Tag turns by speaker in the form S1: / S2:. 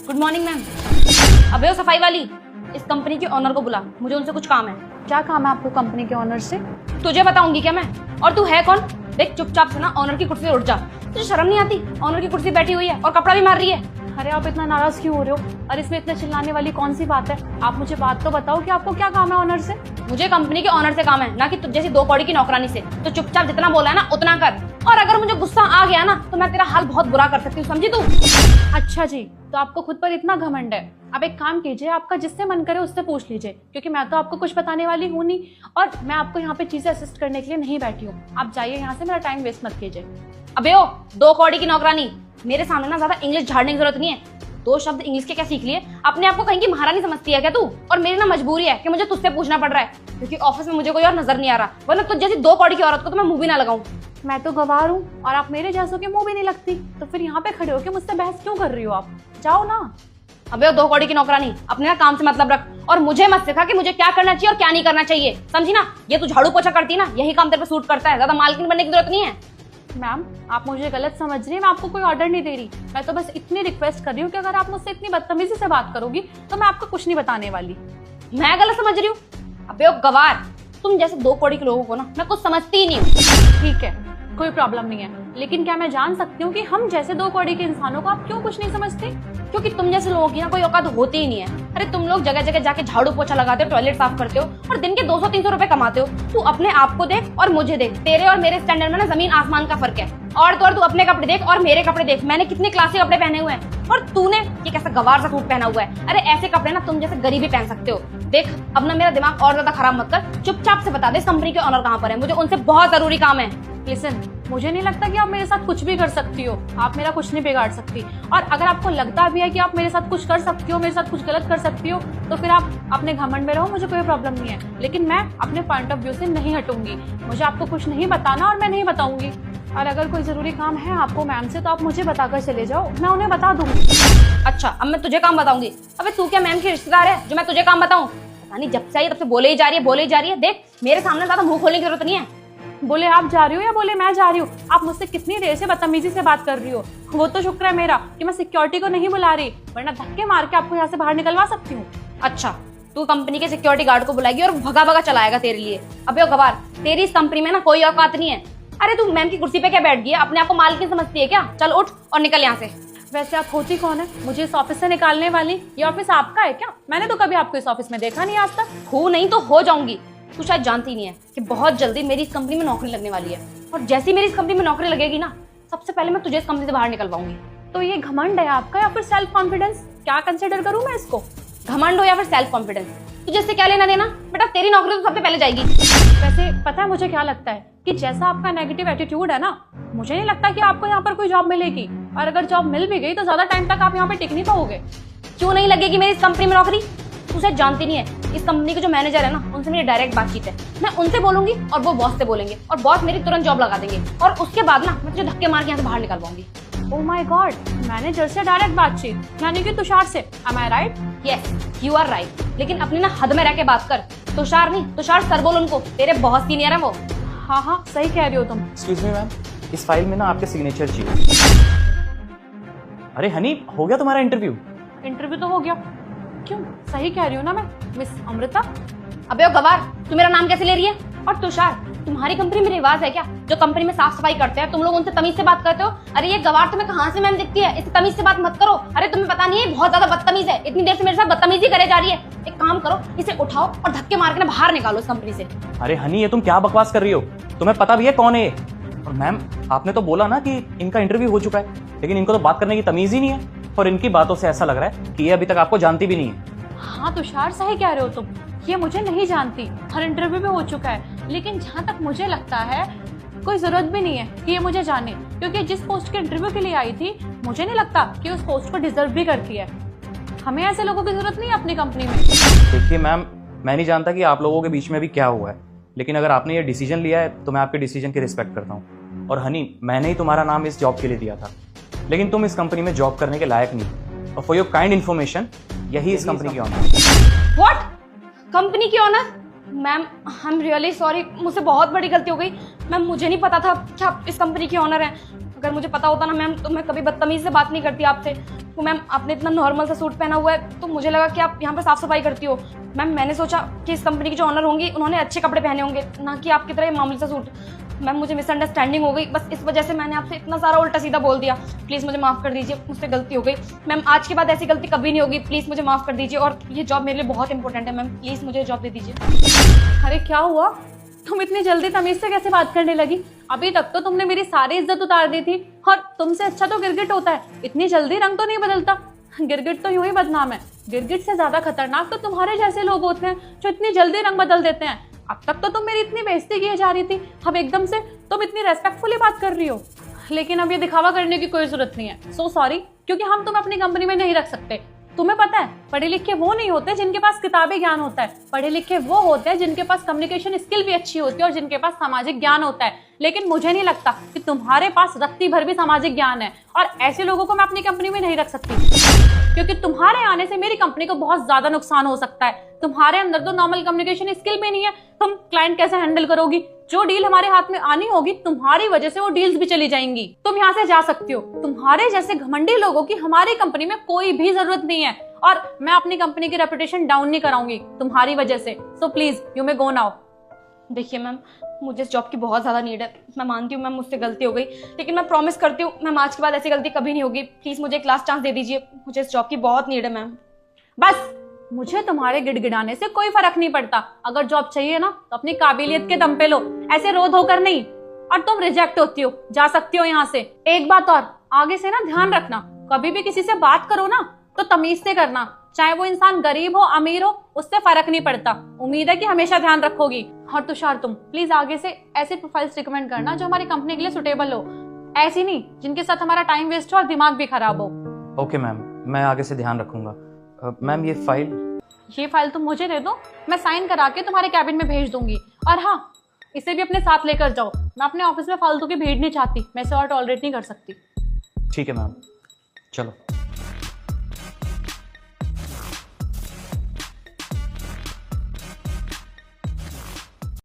S1: Good morning ma'am. अबे ओ सफाई वाली, इस कंपनी के ऑनर को बुला, मुझे उनसे कुछ काम है।
S2: क्या काम है आपको कंपनी के ऑनर से?
S1: तुझे बताऊंगी क्या मैं? और तू है कौन? देख चुपचाप से ना ऑनर की कुर्सी से उठ जा। तुझे शर्म नहीं आती? ऑनर की कुर्सी बैठी हुई है और कपड़ा भी मार रही है।
S2: अरे आप इतना नाराज क्यों हो रहे हो? और इसमें इतने चिल्लाने वाली कौन सी बात है? आप मुझे बात तो बताओ कि आपको क्या काम है ऑनर से?
S1: मुझे कंपनी के ऑनर से काम है, ना कि तुझ जैसी 2 कौड़ी की नौकरानी से। तो चुपचाप जितना बोला है ना उतना कर, और अगर मुझे गुस्सा आ गया ना तो मैं तेरा हाल बहुत बुरा कर सकती हूँ, समझी तू?
S2: अच्छा जी, तो आपको खुद पर इतना घमंड है। आप एक काम कीजिए, आपका जिससे मन करे उससे पूछ लीजिए, क्योंकि मैं तो आपको कुछ बताने वाली हूँ नहीं, और मैं आपको यहाँ पे चीजें असिस्ट करने के लिए नहीं बैठी हूँ। आप जाइए यहाँ से, मेरा टाइम वेस्ट मत कीजिए।
S1: अबे ओ 2 कौड़ी की नौकरानी, मेरे सामने ना ज्यादा इंग्लिश झाड़ने की जरूरत नहीं है। 2 शब्द इंग्लिश के क्या सीख लिए? अपने आप को कहीं की महारानी समझती है क्या तू? और मेरी ना मजबूरी है कि मुझे तुझसे पूछना पड़ रहा है, क्योंकि ऑफिस में मुझे कोई और नजर नहीं आ रहा, वरना तुझ जैसी 2 कौड़ी की औरत को तो मैं मुंह भी ना लगाऊं।
S2: मैं तो गवार हूँ और आप मेरे जैसों के मुंह भी नहीं लगती, तो फिर यहाँ पे खड़े होकर मुझसे बहस क्यों कर रही हो? आप जाओ ना।
S1: अबे 2 कौड़ी की नौकरानी, अपने ना काम से मतलब रख, और मुझे मत सिखा कि मुझे क्या करना चाहिए और क्या नहीं करना चाहिए, समझी ना? ये तू झाड़ू पोछा करती ना, यही काम तेरे पे सूट करता है, ज्यादा मालकिन बनने की जरूरत नहीं है।
S2: मैम, आप मुझे गलत समझ रही हैं, मैं आपको कोई ऑर्डर नहीं दे रही। मैं तो बस इतनी रिक्वेस्ट कर रही हूँ कि अगर आप मुझसे इतनी बदतमीजी से बात करोगी तो मैं आपको कुछ नहीं बताने वाली।
S1: मैं गलत समझ रही हूँ? अबे ओ गवार, तुम जैसे 2 कौड़ी के लोगों को ना मैं कुछ समझती ही नहीं हूँ।
S2: ठीक है, कोई प्रॉब्लम नहीं है, लेकिन क्या मैं जान सकती हूँ कि हम जैसे 2 कौड़ी के इंसानों को आप क्यों कुछ नहीं समझते?
S1: क्योंकि तुम जैसे लोगों की ना कोई औकात होती ही नहीं है। अरे तुम लोग जगह जगह जाके झाड़ू पोछा लगाते हो, टॉयलेट साफ करते हो और दिन के 200-300 रुपए कमाते हो। तू अपने आप को देख और मुझे देख, तेरे और मेरे स्टैंडर्ड में ना जमीन आसमान का फर्क है। और तू अपने कपड़े देख और मेरे कपड़े देख, मैंने कितने क्लासी कपड़े पहने हुए हैं और तूने ये कैसा गवार सा सूट पहना हुआ है। अरे ऐसे कपड़े ना तुम जैसे गरीब ही पहन सकते हो। देख अब ना मेरा दिमाग और ज्यादा खराब मत कर, चुपचाप से बता दे कंपनी के ऑनर कहाँ पर है, मुझे उनसे बहुत जरूरी काम है।
S2: लिसन, मुझे नहीं लगता कि आप मेरे साथ कुछ भी कर सकती हो। आप मेरा कुछ नहीं बिगाड़ सकती, और अगर आपको लगता भी है कि आप मेरे साथ कुछ कर सकती हो, मेरे साथ कुछ गलत कर सकती हो, तो फिर आप अपने घमंड में रहो, मुझे कोई प्रॉब्लम नहीं है। लेकिन मैं अपने पॉइंट ऑफ व्यू से नहीं हटूंगी। मुझे आपको कुछ नहीं बताना और मैं नहीं बताऊंगी। और अगर कोई जरूरी काम है आपको मैम से तो आप मुझे बताकर चले जाओ, मैं उन्हें बता दूंगी।
S1: अच्छा, अब मैं तुझे काम बताऊंगी? अबे तू क्या मैम की रिश्तेदार है जो मैं तुझे काम बताऊं? पता नहीं जब से आई तब से बोले ही जा रही है। देख मेरे सामने ज्यादा मुंह खोलने की जरूरत नहीं है।
S2: बोले आप जा रही हो या बोले मैं जा रही हूँ? आप मुझसे कितनी देर से बदतमीजी से बात कर रही हो? वो तो शुक्र है मेरा कि मैं सिक्योरिटी को नहीं बुला रही, वरना धक्के मार के आपको यहाँ से बाहर निकलवा सकती हूँ।
S1: अच्छा, तू कंपनी के सिक्योरिटी गार्ड को बुलाएगी और भगा भगा चलाएगा तेरे लिए? अबे ओ गवार, तेरी इस कंपनी में ना कोई औकात नहीं है। अरे तू मैम की कुर्सी पे क्या बैठ गई है? अपने आप को मालकिन समझती है क्या? चल उठ और निकल यहाँ से।
S2: वैसे आप होती कौन है मुझे इस ऑफिस से निकालने वाली? ये ऑफिस आपका है क्या? मैंने तो कभी आपको इस ऑफिस में देखा नहीं आज तक।
S1: हूँ नहीं तो हो जाऊंगी। तू शायद जानती नहीं है कि बहुत जल्दी मेरी इस कंपनी में नौकरी लगने वाली है, और जैसी मेरी इस कंपनी में नौकरी लगेगी ना, सबसे पहले मैं तुझे इस कंपनी से बाहर निकलवाऊंगी।
S2: तो ये घमंड है आपका या फिर सेल्फ कॉन्फिडेंस? क्या कंसिडर करूं मैं इसको?
S1: घमंड हो या फिर सेल्फ कॉन्फिडेंस, तुझे इससे क्या लेना देना? बेटा तेरी नौकरी तो सबसे पहले जाएगी।
S2: वैसे पता है मुझे क्या लगता है कि जैसा आपका नेगेटिव एटीट्यूड है ना, मुझे नहीं लगता कि आपको यहाँ पर कोई जॉब मिलेगी, और अगर जॉब मिल भी गई तो ज्यादा टाइम तक आप यहाँ पे टिक नहीं पाओगे।
S1: क्यों नहीं लगेगी मेरी इस कंपनी में नौकरी? तू शायद जानती नहीं है, इस कंपनी के जो मैनेजर है ना, उनसे मेरी डायरेक्ट बातचीत है। मैं उनसे बोलूंगी और वो बॉस से बोलेंगे, और बॉस मेरी तुरंत जॉब लगा देंगे, और उसके बाद ना मैं तुझे धक्के मार के यहाँ से बाहर निकलवाऊंगी।
S2: ओह माय गॉड, मैनेजर से डायरेक्ट बातचीत, यानी कि तुषार से। Am I right?
S1: Yes you are right, लेकिन अपनी ना हद में रह के बात कर। तुषार नहीं, तुषार सर बोल उनको, तेरे बहुत सीनियर है वो।
S2: हाँ सही कह रही हो तुम।
S3: एक्सक्यूज मी मैम, इस फाइल में ना आपके सिग्नेचर चाहिए। अरे हनी, हो गया तुम्हारा इंटरव्यू?
S2: इंटरव्यू तो हो गया। क्यों, सही कह रही हूँ ना मैं, मिस अमृता?
S1: अबे ओ गवार, तू मेरा नाम कैसे ले रही है? और तुषार, तुम्हारी कंपनी में रिवाज है क्या जो कंपनी में साफ सफाई करते हैं तुम लोग उनसे तमीज से बात करते हो? अरे ये गवार तुम्हें कहाँ से मैम दिखती है? इससे तमीज से बात मत करो। अरे तुम्हें पता नहीं है बहुत ज्यादा बदतमीज है, इतनी देर से मेरे साथ बदतमीजी करे जा रही है। एक काम करो, इसे उठाओ और धक्के मार के ना बाहर निकालो इस कंपनी से।
S3: अरे हनी, ये तुम क्या बकवास कर रही हो? तुम्हें पता भी है कौन है ये? और मैम, आपने तो बोला ना कि इनका इंटरव्यू हो चुका है, लेकिन इनको तो बात करने की तमीज ही नहीं है, और इनकी बातों से ऐसा लग रहा है कि ये अभी तक आपको जानती भी नहीं है।
S2: हाँ तुषार, सही कह रहे हो तुम, ये मुझे नहीं जानती और इंटरव्यू भी हो चुका है। लेकिन जहाँ तक मुझे लगता है कोई जरूरत भी नहीं है कि ये मुझे जाने, क्योंकि जिस पोस्ट के इंटरव्यू के लिए आई थी मुझे नहीं लगता कि उस पोस्ट को डिजर्व भी करती है। हमें ऐसे लोगों की जरूरत नहीं है अपनी कंपनी में।
S3: देखिए मैम, मैं नहीं जानता कि आप लोगों के बीच में भी क्या हुआ है, लेकिन अगर आपने ये डिसीजन लिया है तो मैं आपके डिसीजन की रिस्पेक्ट करता हूँ। और हनी, मैंने ही तुम्हारा नाम इस जॉब के लिए दिया था, लेकिन तुम इस कंपनी में जॉब करने के लायक नहीं। और फॉर योर काइंड इन्फॉर्मेशन, यही इस कंपनी की ऑनर।
S1: व्हाट? कंपनी की owner? Ma'am I am really sorry, मुझसे बहुत बड़ी गलती हो गई। मैम मुझे नहीं पता था कि आप इस कंपनी की ऑनर हैं। अगर मुझे पता होता ना मैम तो मैं कभी बदतमीज से बात नहीं करती आपसे। वो मैम आपने इतना नॉर्मल सा सूट पहना हुआ है तो मुझे लगा कि आप यहाँ पे साफ सफाई करती हो। मैम मैंने सोचा कि इस कंपनी की जो ऑनर होंगी उन्होंने अच्छे कपड़े पहने होंगे, ना कि आपकी तरह ये मामूली सा सूट। मैम मुझे मिसअंडरस्टैंडिंग हो गई, बस इस वजह से मैंने आपसे इतना सारा उल्टा सीधा बोल दिया। प्लीज़ मुझे माफ़ कर दीजिए, मुझसे गलती हो गई। मैम आज के बाद ऐसी गलती कभी नहीं होगी, प्लीज़ मुझे माफ़ कर दीजिए। और ये जॉब मेरे लिए बहुत इंपॉर्टेंट है मैम, प्लीज़ मुझे जॉब दे दीजिए।
S2: अरे क्या हुआ, तुम इतनी जल्दी तमीज से कैसे बात करने लगी? अभी तक तो तुमने मेरी सारी इज्जत उतार दी थी, और तुमसे अच्छा तो गिरगिट होता है, इतनी जल्दी रंग तो नहीं बदलता। गिरगिट तो यूं ही बदनाम है, गिरगिट से ज्यादा खतरनाक तो तुम्हारे जैसे लोग होते हैं जो इतनी जल्दी रंग बदल देते हैं। अब तक तो तुम मेरी इतनी बेइज्जती किए जा रही थी, अब एकदम से तुम इतनी रेस्पेक्टफुली बात कर रही हो। लेकिन अब ये दिखावा करने की कोई जरूरत नहीं है, सो सॉरी, क्योंकि हम तुम्हें अपनी कंपनी में नहीं रख सकते। तुम्हें पता है, पढ़े लिखे वो नहीं होते जिनके पास किताबी ज्ञान होता है, पढ़े लिखे वो होते हैं जिनके पास कम्युनिकेशन स्किल भी अच्छी होती है और जिनके पास सामाजिक ज्ञान होता है। लेकिन मुझे नहीं लगता कि तुम्हारे पास रत्ती भर भी सामाजिक ज्ञान है, और ऐसे लोगों को मैं अपनी कंपनी में नहीं रख सकती, क्योंकि तुम्हारे आने से मेरी कंपनी को बहुत ज्यादा नुकसान हो सकता है। तुम्हारे अंदर तो नॉर्मल कम्युनिकेशन स्किल भी नहीं है, तुम क्लाइंट कैसे हैंडल करोगी? जो डील हमारे हाथ में आनी होगी, तुम्हारी वजह से वो डील्स भी चली जाएंगी। तुम यहाँ से जा सकती हो, तुम्हारे जैसे घमंडी लोगों की हमारी कंपनी में कोई भी जरूरत नहीं है, और मैं अपनी कंपनी की रेपुटेशन डाउन नहीं कराऊंगी तुम्हारी वजह से। So please you may go now.
S1: देखिए मैम, मुझे इस जॉब की बहुत ज़्यादा नीड है, मैं मानती हूँ मैम मुझसे गलती हो गई, लेकिन मैं प्रॉमिस करती हूँ मैम आज के बाद ऐसी गलती कभी नहीं होगी। प्लीज़ मुझे एक लास्ट चांस दे दीजिए, मुझे इस जॉब की बहुत नीड है मैम।
S2: बस, मुझे तुम्हारे गिड़गिड़ाने से कोई फर्क नहीं पड़ता। अगर जॉब चाहिए ना तो अपनी काबिलियत के दम पे लो, ऐसे रो धो कर नहीं। और तुम रिजेक्ट होती हो, जा सकती हो यहाँ से। एक बात और, आगे से ना ध्यान रखना, कभी भी किसी से बात करो ना तो तमीज से करना, चाहे वो इंसान गरीब हो अमीर हो, उससे फर्क नहीं पड़ता। उम्मीद है कि हमेशा ध्यान रखोगी। और तुषार, तुम प्लीज आगे से ऐसे प्रोफाइल्स रिकमेंड करना जो हमारी कंपनी के लिए सुटेबल हो, ऐसी नहीं जिनके साथ हमारा टाइम वेस्ट हो और दिमाग भी खराब हो।
S3: ओके मैम, मैं आगे से ध्यान रखूंगा। मैम ये फाइल
S2: तुम मुझे दे दो, मैं साइन करा के तुम्हारे कैबिन में भेज दूंगी। और हाँ, इसे भी अपने साथ लेकर जाओ, मैं अपने ऑफिस में फालतू की भीड़ नहीं चाहती, मैं इसे और टॉलरेट नहीं कर सकती।
S3: ठीक है मैम, चलो।